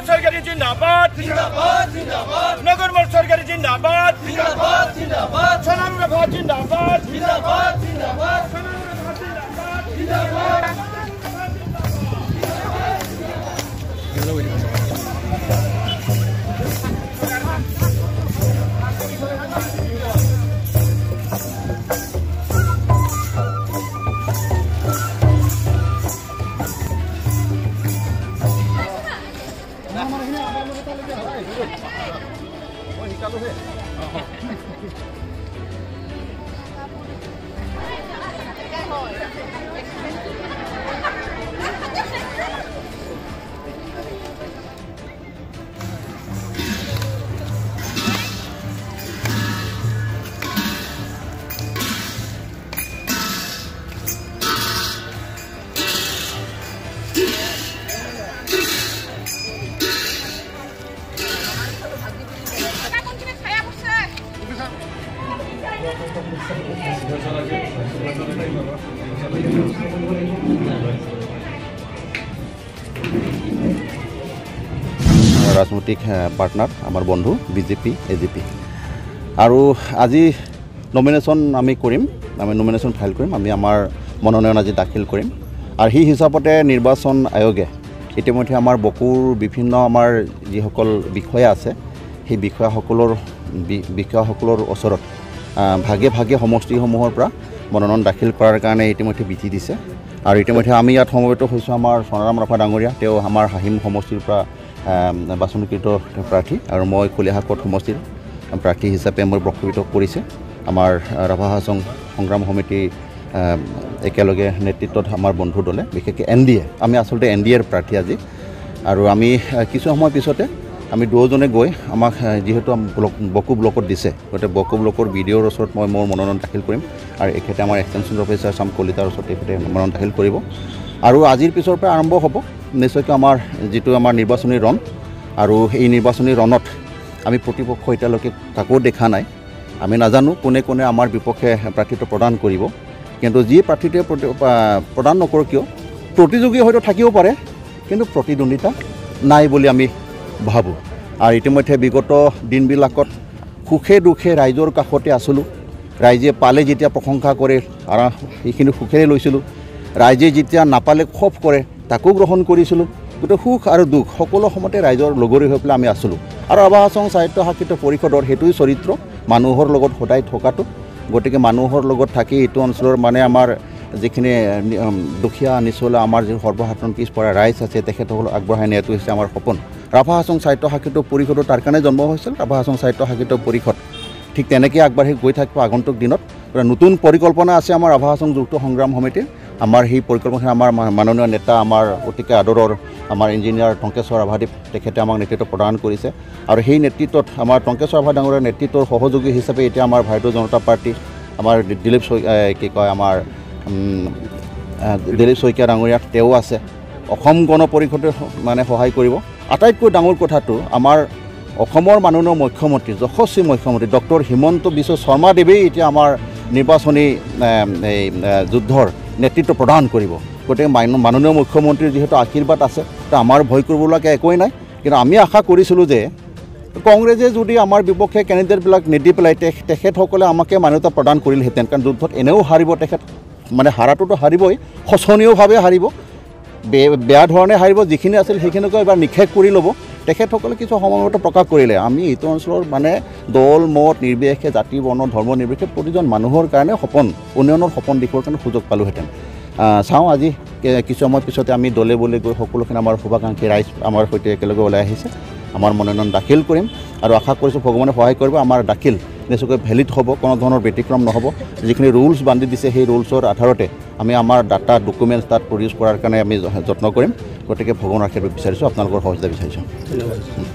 सरकारी जिंदाबाद जिंदाबाद जिंदाबाद नगर मोड़ सरकारी जिंदाबाद जिंदाबाद जिंदाबाद सोनाम रफा जिंदाबाद जिंदाबाद जिंदाबाद सोनाम रफा जिंदाबाद जिंदाबाद राजनैतिक पार्टनार आमार बंधु बीजेपी एजेपी और आज नमिनेशन आमी करिम आमी नमिनेशन फाइल करिम आमी आमार मनोनयन आज दाखिल करिम और ही हिसाबते निर्वाचन आयोगे इतिमध्ये आमार बकुर विभिन्न आमार जिসকল বিষয়া আছে সেই বিষয়াসকলৰ ওচৰত भागे भागे समष्टिসমূহৰ পৰা मनोनयन दाखिल करार कारण इतिमध्ये बिथि दिसे और इतिमध्ये आमी यात समवेत হৈছো आमार सोनाराम रफा डांगरिया तेও आमार हाहिम समष्टिर পৰা बाचनकृत प्रार्थी और मैं कलियाहाकोट समष्टिर प्रार्थी हिसापे मैं प्रकटित करिছে आमार राभा हासं संग्राम समिति एकेलगे नेतृत्व आमार बंधु दले विशेषকৈ एनडीए आमी आसलते एनडीएर प्रार्थी आज और आमी किछु समय पिछते आमी दुजने गई आमाक जेहेतु बकु ब्लकत दिसे गते बकु ब्लकर भिडिओर ओसरत मैं मोर मनोनयन दाखिल करिम और एखेते आमार एक्सटेंशन अफिसार साम कलितार ओसरत एखेते मनोनयन दाखिल करिब और आजिर पिछर पर आरम्भ हब निश्चयকৈ आमार जितु आमार निर्वाचनी रण और ये निर्वाचनी रणत आमी प्रतिपक्ष एतियाলৈকে काको देखा नाई आमी नाजानो कोने कोने आमार विपक्षे प्रार्थीत्व प्रदान करिब किन्तु जी प्रार्थीत्व प्रदान नकर किय प्रतियोगी हयतो थाकिब पारे किन्तु प्रतिद्वंदिता नाई बोली आमी भाबो और इतिमध्ये विगत दिनबिलाकत सुखे दुखे राइजर काखते आसलो राइजे पाले जेतिया प्रशंसा करे और एखिनि सुखेरे लैसिलो राइजे जेतिया नापाले खफ करे ताको ग्रहण करिसिलो गोटे सुख और दुख सकलो समयते राइजर लगरी हो पेলাই आमी आसलो और राभा हासं साहित्य शासित परिषदर हेतुई चरित्र मानुहर लगत सदाय थकातो गतिके मानुहर लगत थाकी एटु अञ्चলৰ माने आमार जिखिनि दुखिया निचला आमार जे सर्वसाधारण पिछपरा राइज आछे तेखेतসকলক আগবঢ়াই নিয়াটো হৈছে आमार सपन राभा हासं साहित्य शासित परिषदर तार কাৰণে जन्म হৈছিল राभा हासं साहित्य शासित परिषद ठीक तेनेকৈ আগবাঢ়ি गई থাকিব আগন্তুক दिनत नतुन परिकल्पना आछे आमार राभा हासं जुक्त संग्राम समितिर आमार ही परिकल्पना आमार माननीय नेता आमार अतिके आदरर आमार इन्जिनियार टंकेश्वर राभादेव तेखेते आमाक नेतृत्व प्रदान करिছে और সেই नेतृत्वत आमार टंकेश्वर राभा डांगरियार नेतृत्वर सहयोगी हिसापे एटा आमार भारतीय जनता पार्टी आमार दिलीप कि कय आमार दिलीप शइकिया डांगरिया तेও আছে অসম গণ পৰিষদে মানে সহায় কৰিব আটাইতকৈ ডাঙৰ কথাটো আমাৰ অসমৰ মাননীয় মুখ্যমন্ত্ৰী যশস্বী মুখ্যমন্ত্ৰী ডক্টৰ হিমন্ত বিশ্ব শৰ্মা দেৱেই এতিয়া আমাৰ নিৰ্বাচনী যুদ্ধৰ नेतृत्व प्रदान करिब गति माननीय मुख्यमंत्री जेहेतु आशीर्वाद आछे तो आमार भय करिबलगीया एकোই নাই किन्तु आमी आशा करिसिलो जे कांग्रेसे जदि आमार विपक्षे कैंडिडेटबिलाक निदि पेলাই तेखेतসকলে आमाके मान्यता प्रदान करिलहेतेन कारण युद्धत एनेও हारिब तेखेत माने हाराटोतो हारिबই खसनीयभावे हारिब बेया धरणे हारिब जिखिनि आछिल हेखिनिको एबार निखेख करि लब तेखेतসকলে কিছু সময়मत प्रकाश करिले आमी एटु अञ्चলৰ माने दल मत निर्विशेषे जाति वर्ण धर्म निर्विशेषे प्रतिजन मानुहर कारणे सपन उन्नयনৰ सपन देखिবৰ কাৰণে সুযোগ পালোহেঁতেন চাওঁ আজি কিছু সময় পিছতে আমি দলে বলে গৈ সকলোখিনি আমাৰ শুভাকাংক্ষী ৰাইজ আমাৰ সৈতে একেলগে ওলাই আহিছে আমাৰ মনোনয়ন দাখিল কৰিম আৰু আশা কৰিছোঁ ভগৱানে সহায় কৰিব আমাৰ দাখিল নিশ্চয়কৈ ভেলিড হ'ব কোনো ধৰণৰ ব্যতিক্ৰম নহ'ব যিখিনি ৰুলছ বান্ধি দিছে সেই ৰুলছৰ আধাৰতে আমি আমাৰ ডাটা ডকুমেণ্টছ তাত প্ৰডিউচ কৰাৰ কাৰণে আমি যত্ন কৰিম গতিকে ভগৱানৰ আশীৰ্বাদ বিচাৰিছোঁ আপোনালোকৰ সহযোগিতা বিচাৰিছোঁ ধন্যবাদ